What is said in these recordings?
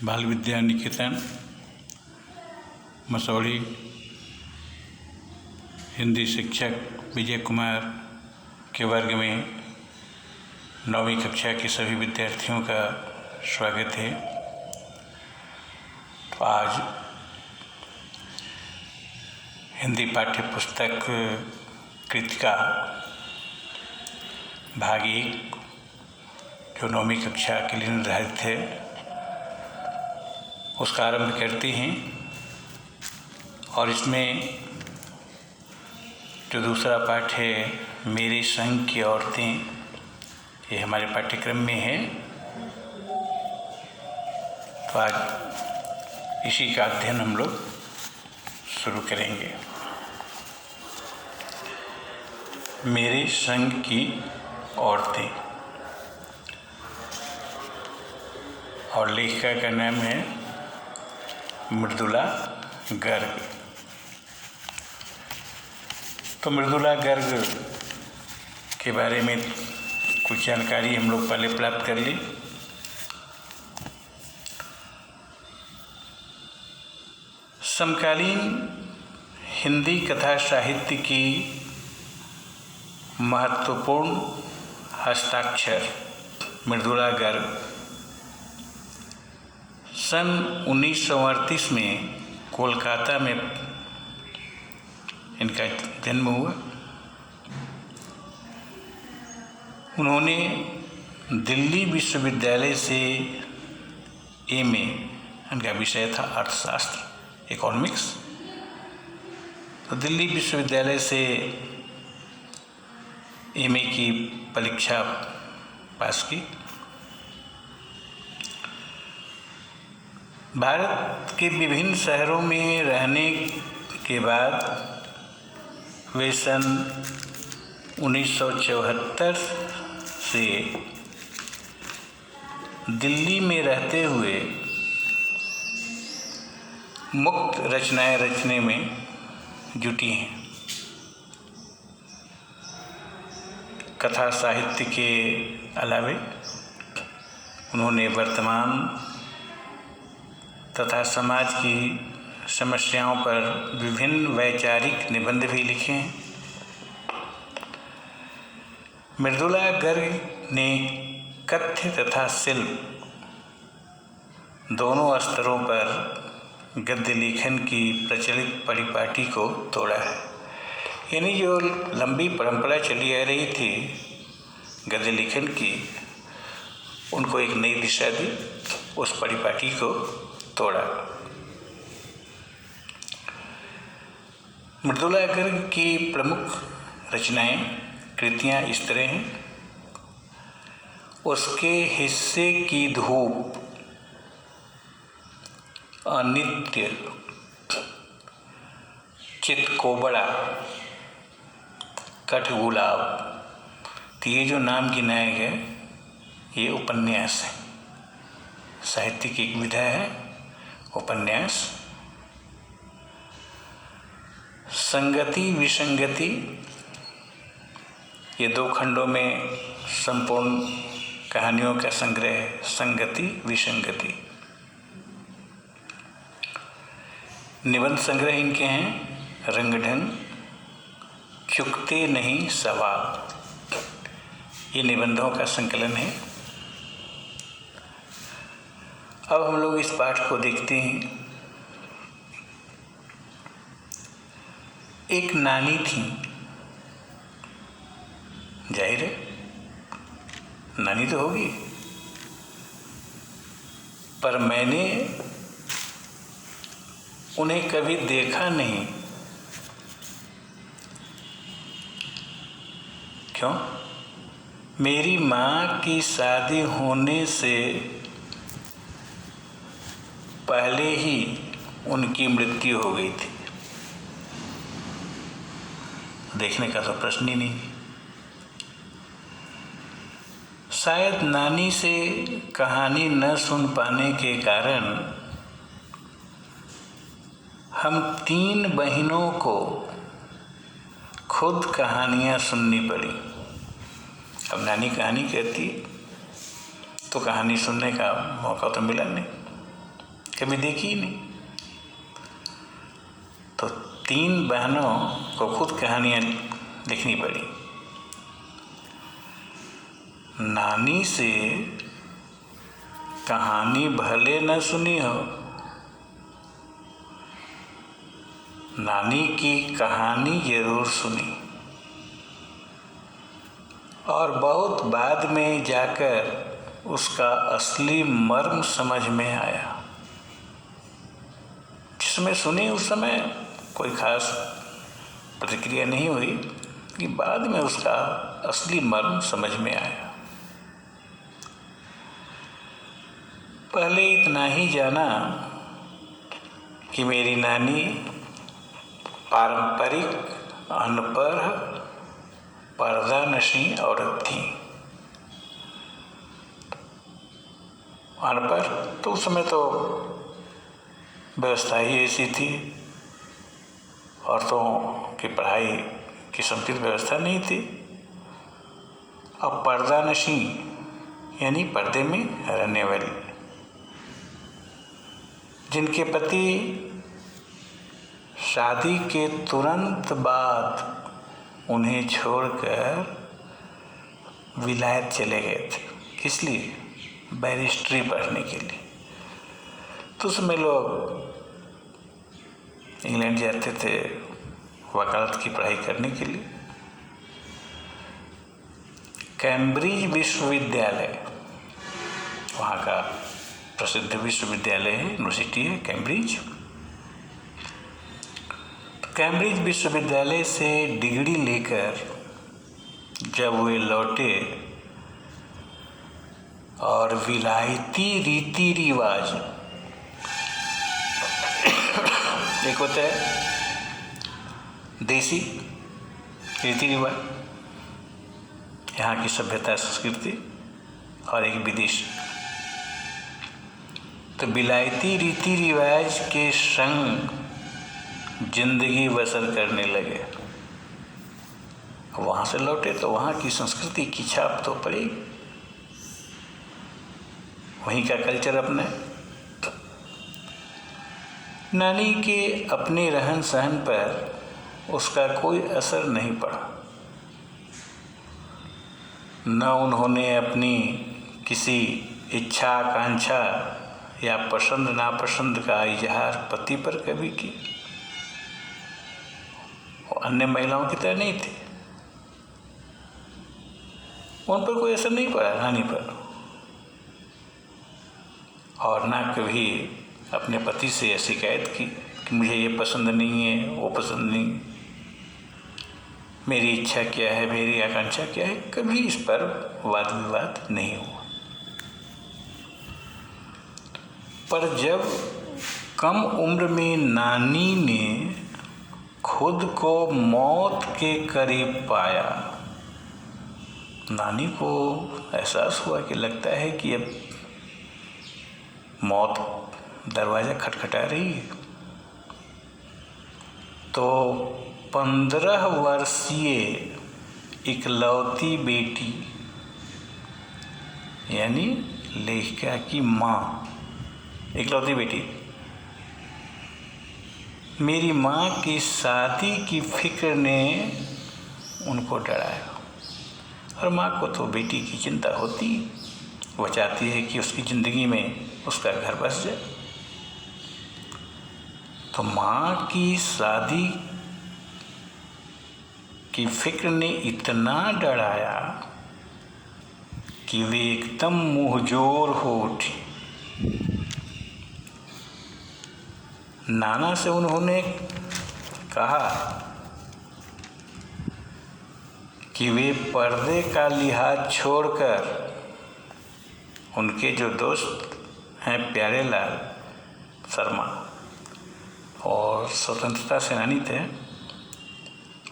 बाल विद्या निकेतन मसौड़ी हिंदी शिक्षक विजय कुमार के वर्ग में 9वीं कक्षा के सभी विद्यार्थियों का स्वागत है। तो आज हिंदी पाठ्य पुस्तक कृतिका भाग 1 जो 9वीं कक्षा के लिए निर्धारित है उसका आरंभ करते हैं। और इसमें जो दूसरा पाठ है मेरे संग की औरतें, ये हमारे पाठ्यक्रम में है। तो आज इसी का अध्ययन हम लोग शुरू करेंगे। मेरे संग की औरतें और लेखिका का नाम है मृदुला गर्ग। तो मृदुला गर्ग के बारे में कुछ जानकारी हम लोग पहले प्राप्त कर ली। समकालीन हिंदी कथा साहित्य की महत्वपूर्ण हस्ताक्षर मृदुला गर्ग सन 1938 में कोलकाता में इनका जन्म हुआ। उन्होंने दिल्ली विश्वविद्यालय से एमए, इनका विषय था अर्थशास्त्र इकोनॉमिक्स, तो दिल्ली विश्वविद्यालय से एमए की परीक्षा पास की। भारत के विभिन्न शहरों में रहने के बाद वे सन 1974 से दिल्ली में रहते हुए मुक्त रचनाएं रचने में जुटी हैं। कथा साहित्य के अलावे उन्होंने वर्तमान तथा समाज की समस्याओं पर विभिन्न वैचारिक निबंध भी लिखे हैं। मृदुला गर्ग ने कथ्य तथा शिल्प दोनों स्तरों पर गद्य लेखन की प्रचलित परिपाटी को तोड़ा है। यानी जो लंबी परंपरा चली आ रही थी गद्य लेखन की, उनको एक नई दिशा दी, उस परिपाटी को तोड़ा। मृदुला गर्ग की प्रमुख रचनाएं कृतियां इस तरह हैं। उसके हिस्से की धूप, अनित्य, चितकोबड़ा, कठगुलाब। तो ये जो नाम की नायक है ये उपन्यास है, साहित्य की एक विधा है उपन्यास। संगति विसंगति, ये 2 खंडों में संपूर्ण कहानियों का संग्रह है, संगति विसंगति। निबंध संग्रह इनके हैं रंगढंग, चुकते नहीं सवाल, ये निबंधों का संकलन है। अब हम लोग इस पाठ को देखते हैं। एक नानी थी, जाहिर है नानी तो होगी, पर मैंने उन्हें कभी देखा नहीं। क्यों? मेरी माँ की शादी होने से पहले ही उनकी मृत्यु हो गई थी। देखने का तो प्रश्न ही नहीं। शायद नानी से कहानी न सुन पाने के कारण हम 3 बहनों को खुद कहानियाँ सुननी पड़ी। अब नानी कहानी कहती तो कहानी सुनने का मौका तो मिला नहीं। कभी देखी ही नहीं। तो 3 बहनों को खुद कहानियाँ लिखनी पड़ी। नानी से कहानी भले न सुनी हो, नानी की कहानी जरूर सुनी, और बहुत बाद में जाकर उसका असली मर्म समझ में आया। जिसमें सुनी उस समय कोई खास प्रतिक्रिया नहीं हुई, कि बाद में उसका असली मर्म समझ में आया। पहले इतना ही जाना कि मेरी नानी पारंपरिक अनपढ़ पर्दानशी औरत थी। अनपढ़ तो उस समय तो व्यवस्था ही ऐसी थी, औरतों की पढ़ाई की समुचित व्यवस्था नहीं थी। अब पर्दानशी यानी पर्दे में रहने वाली, जिनके पति शादी के तुरंत बाद उन्हें छोड़कर विलायत चले गए थे। किस लिए? बैरिस्ट्री पढ़ने के लिए। तो उसमें लोग इंग्लैंड जाते थे वकालत की पढ़ाई करने के लिए। कैम्ब्रिज विश्वविद्यालय वहाँ का प्रसिद्ध विश्वविद्यालय है, यूनिवर्सिटी है कैम्ब्रिज। कैम्ब्रिज विश्वविद्यालय से डिग्री लेकर जब वे लौटे और विलायती रीति रिवाज, एक होता है देसी रीति रिवाज, यहाँ की सभ्यता संस्कृति, और एक विदेशी। तो विलायती रीति रिवाज के संग जिंदगी बसर करने लगे। वहाँ से लौटे तो वहाँ की संस्कृति की छाप तो पड़ी, वहीं का कल्चर अपने। नानी के अपने रहन सहन पर उसका कोई असर नहीं पड़ा। न उन्होंने अपनी किसी इच्छा आकांक्षा या पसंद नापसंद का इजहार पति पर कभी की। वो अन्य महिलाओं की तरह नहीं थी, उन पर कोई असर नहीं पड़ा नानी पर। और ना कभी अपने पति से शिकायत की कि मुझे ये पसंद नहीं है, वो पसंद नहीं, मेरी इच्छा क्या है, मेरी आकांक्षा क्या है। कभी इस पर वाद विवाद नहीं हुआ। पर जब कम उम्र में नानी ने खुद को मौत के करीब पाया, नानी को एहसास हुआ कि लगता है कि अब मौत दरवाज़ा खटखटा रही है, तो 15 वर्षीय इकलौती बेटी यानी लेखिका की माँ, इकलौती बेटी, मेरी माँ की शादी की फिक्र ने उनको डराया। और माँ को तो बेटी की चिंता होती, वो चाहती है कि उसकी ज़िंदगी में उसका घर बस जाए। तो माँ की शादी की फिक्र ने इतना डराया कि वे एकदम मुंहजोर हो उठी। नाना से उन्होंने कहा कि वे पर्दे का लिहाज छोड़कर, उनके जो दोस्त हैं प्यारेलाल शर्मा और स्वतंत्रता सेनानी थे,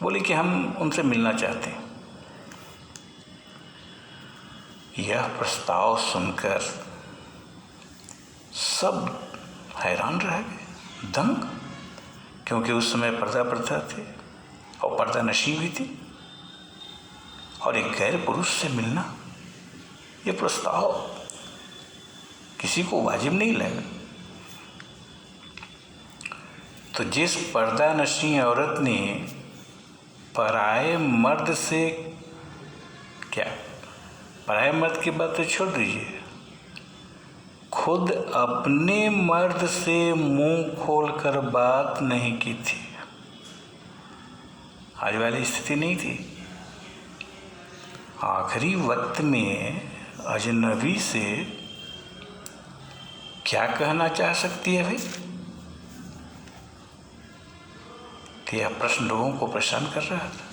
बोले कि हम उनसे मिलना चाहते हैं। यह प्रस्ताव सुनकर सब हैरान रह गए, दंग, क्योंकि उस समय पर्दा प्रथा थे और पर्दा नशी भी थी, और एक गैर पुरुष से मिलना, ये प्रस्ताव किसी को वाजिब नहीं लगा। तो जिस पर्दानशीं औरत ने पराये मर्द से, क्या पराये मर्द की बात तो छोड़ दीजिए, खुद अपने मर्द से मुंह खोलकर बात नहीं की थी, आज वाली स्थिति नहीं थी, आखिरी वक्त में अजनबी से क्या कहना चाह सकती है भाई? तो यह प्रश्न लोगों को परेशान कर रहा था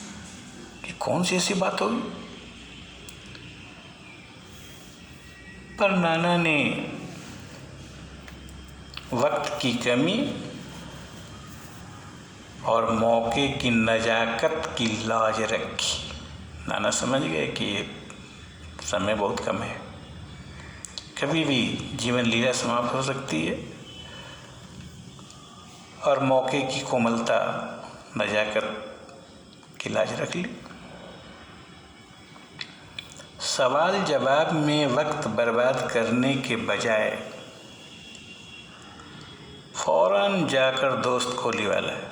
कि कौन सी ऐसी बात होगी। पर नाना ने वक्त की कमी और मौके की नजाकत की लाज रखी। नाना समझ गए कि ये समय बहुत कम है, कभी भी जीवन लीला समाप्त हो सकती है, और मौके की कोमलता नजाकत की लाज रख ली। सवाल जवाब में वक्त बर्बाद करने के बजाय फौरन जाकर दोस्त को लिवा लाया,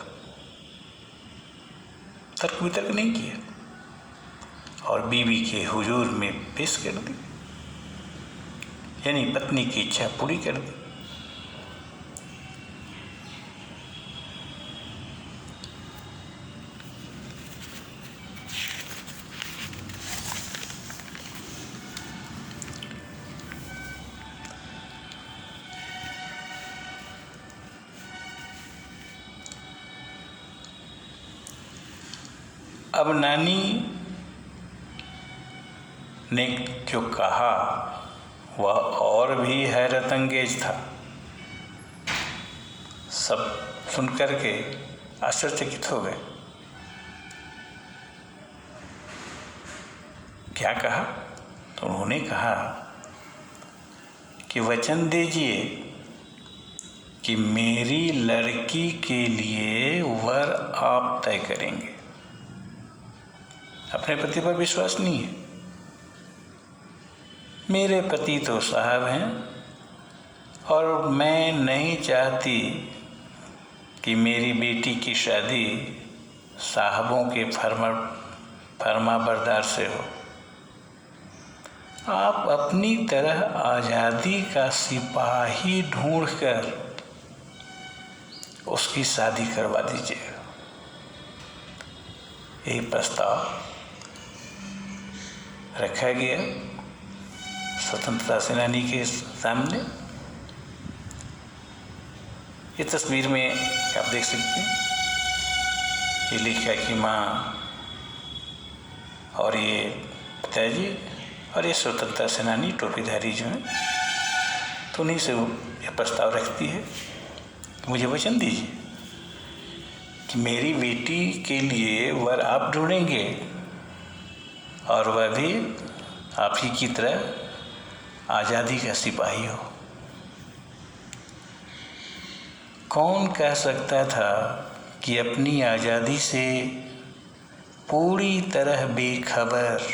तर्क वितर्क नहीं किया और बीवी के हुजूर में पेश कर दी, यानी पत्नी की इच्छा पूरी कर दी। अब नानी ने जो कहा वह और भी हैरत अंगेज था। सब सुनकर के आश्चर्यचकित हो गए। क्या कहा? तो उन्होंने कहा कि वचन दीजिए कि मेरी लड़की के लिए वर आप तय करेंगे। अपने पति पर विश्वास नहीं है। मेरे पति तो साहब हैं और मैं नहीं चाहती कि मेरी बेटी की शादी साहबों के फरमाबरदार से हो। आप अपनी तरह आज़ादी का सिपाही ढूंढकर उसकी शादी करवा दीजिए। यही प्रस्ताव रखा गया स्वतंत्रता सेनानी के सामने। ये तस्वीर में आप देख सकते हैं, ये लेखिका की माँ और ये पिताजी और ये स्वतंत्रता सेनानी टोपीधारी जो हैं, तो उन्हीं से ये प्रस्ताव रखती है, मुझे वचन दीजिए कि मेरी बेटी के लिए वर आप ढूंढेंगे और वह भी आप ही की तरह आज़ादी का सिपाही हो। कौन कह सकता था कि अपनी आज़ादी से पूरी तरह बेखबर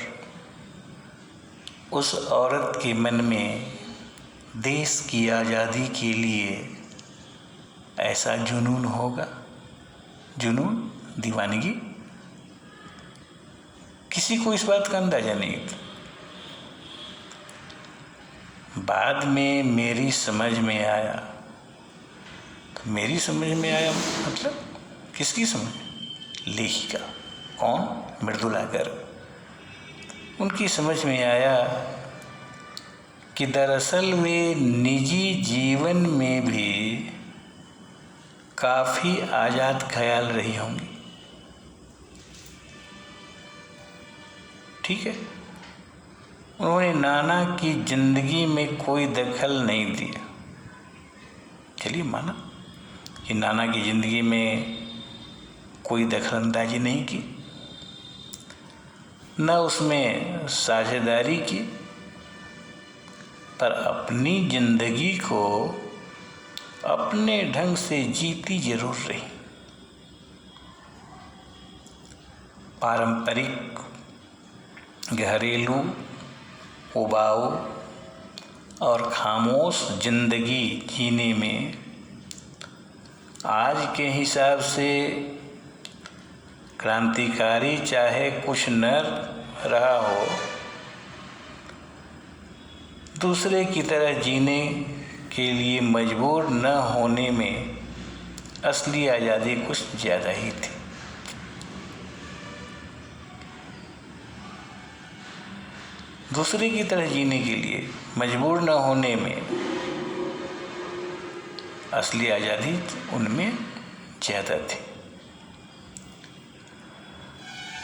उस औरत के मन में देश की आज़ादी के लिए ऐसा जुनून होगा? जुनून, दीवानगी, किसी को इस बात का अंदाजा नहीं था। बाद में मेरी समझ में आया। तो मेरी समझ में आया मतलब किसकी समझ? लेखिका। कौन? मृदुला गर्ग। उनकी समझ में आया कि दरअसल वे निजी जीवन में भी काफ़ी आज़ाद ख्याल रही होंगी। ठीक है, उन्होंने नाना की जिंदगी में कोई दखल नहीं दिया। चलिए माना कि नाना की जिंदगी में कोई दखलंदाजी नहीं की, न उसमें साझेदारी की, पर अपनी जिंदगी को अपने ढंग से जीती जरूर रही। पारंपरिक घरेलू उबाऊ और खामोश जिंदगी जीने में आज के हिसाब से क्रांतिकारी चाहे कुछ न रहा हो, दूसरे की तरह जीने के लिए मजबूर न होने में असली आज़ादी कुछ ज़्यादा ही थी। दूसरे की तरह जीने के लिए मजबूर न होने में असली आज़ादी उनमें ज़्यादा थी।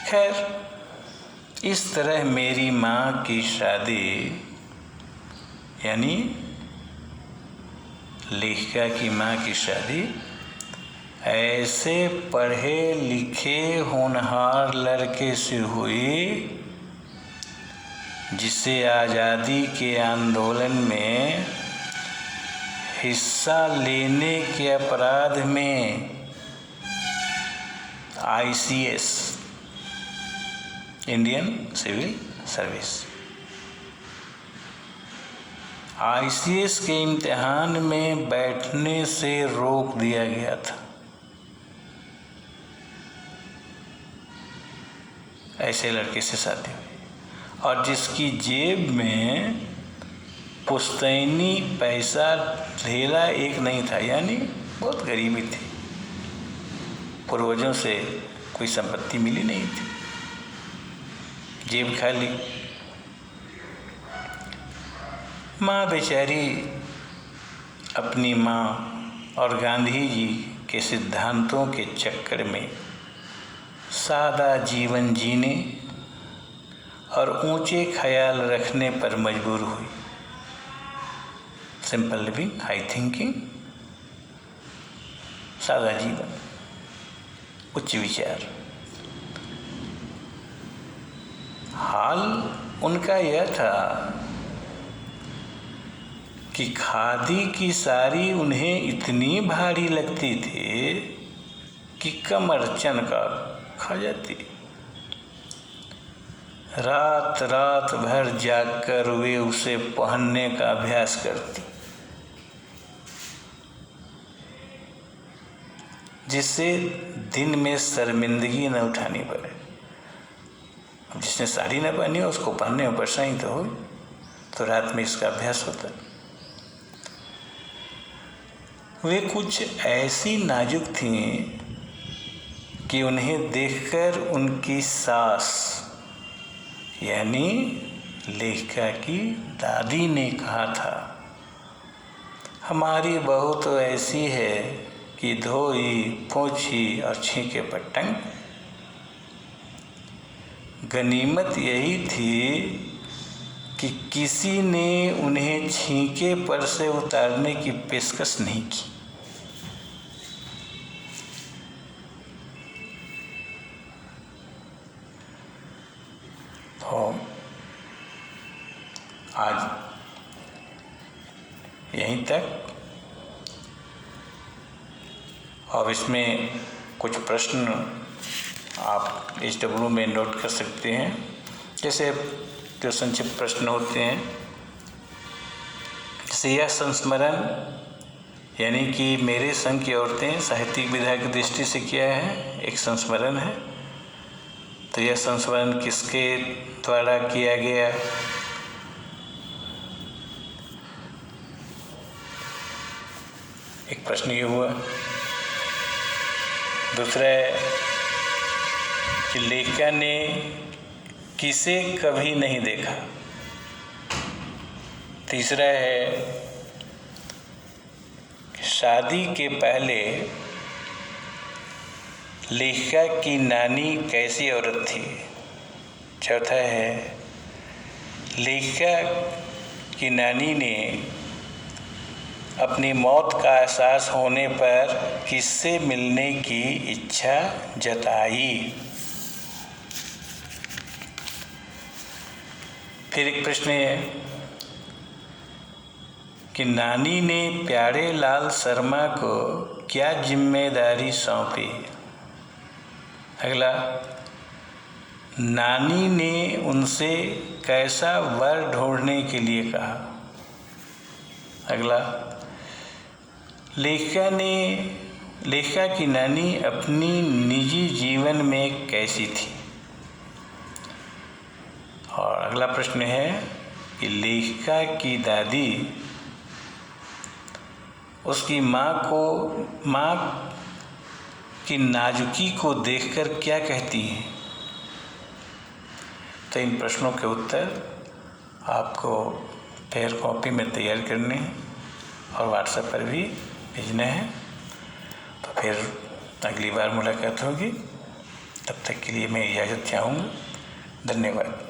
खैर, इस तरह मेरी माँ की शादी यानी लेखिका की माँ की शादी ऐसे पढ़े लिखे होनहार लड़के से हुई जिसे आज़ादी के आंदोलन में हिस्सा लेने के अपराध में ICS Indian civil service ICS के इम्तिहान में बैठने से रोक दिया गया था। ऐसे लड़के से शादी हुई और जिसकी जेब में पुश्तैनी पैसा ढेला एक नहीं था, यानी बहुत गरीबी थी, पूर्वजों से कोई संपत्ति मिली नहीं थी, जेब खाली। माँ बेचारी अपनी माँ और गांधी जी के सिद्धांतों के चक्कर में सादा जीवन जीने और ऊंचे ख्याल रखने पर मजबूर हुई। सिंपल लिविंग, हाई थिंकिंग, सादा जीवन, उच्च विचार। हाल उनका यह था कि खादी की साड़ी उन्हें इतनी भारी लगती थी कि कमर चनका खा जाती। रात रात भर जागकर वे उसे पहनने का अभ्यास करती, जिससे दिन में शर्मिंदगी न उठानी पड़े। जिसने साड़ी न पहनी हो उसको पहनने में परेशानी तो हो, तो रात में इसका अभ्यास होता। वे कुछ ऐसी नाजुक थीं कि उन्हें देखकर उनकी सास यानी लेखिका की दादी ने कहा था, हमारी बहू तो ऐसी है कि धोई पोंछी और छींके पर टंग। गनीमत यही थी कि किसी ने उन्हें छींके पर से उतारने की पेशकश नहीं की। तो आज यहीं तक। अब इसमें कुछ प्रश्न आप HW में नोट कर सकते हैं, जैसे जो संक्षिप्त प्रश्न होते हैं, जैसे यह संस्मरण यानी कि मेरे संघ की औरतें साहित्यिक विधा की दृष्टि से क्या है, एक संस्मरण है। तो यह संस्मरण किसके द्वारा किया गया? एक प्रश्न ये हुआ। दूसरा है कि लेखिका ने किसे कभी नहीं देखा। तीसरा है शादी के पहले लेखिका की नानी कैसी औरत थी। चौथा है लेखिका की नानी ने अपनी मौत का एहसास होने पर किससे मिलने की इच्छा जताई। फिर एक प्रश्न है कि नानी ने प्यारे लाल शर्मा को क्या जिम्मेदारी सौंपी। अगला, नानी ने उनसे कैसा वर ढूंढने के लिए कहा। अगला, लेखिका ने लेखिका की नानी अपनी निजी जीवन में कैसी थी। और अगला प्रश्न है कि लेखिका की दादी उसकी माँ की नाजुकी को देखकर क्या कहती हैं। तो इन प्रश्नों के उत्तर आपको फेयर कॉपी में तैयार करने हैं और व्हाट्सएप पर भी भेजने हैं। तो फिर अगली बार मुलाकात होगी, तब तक के लिए मैं इजाज़त चाहूँगा। धन्यवाद।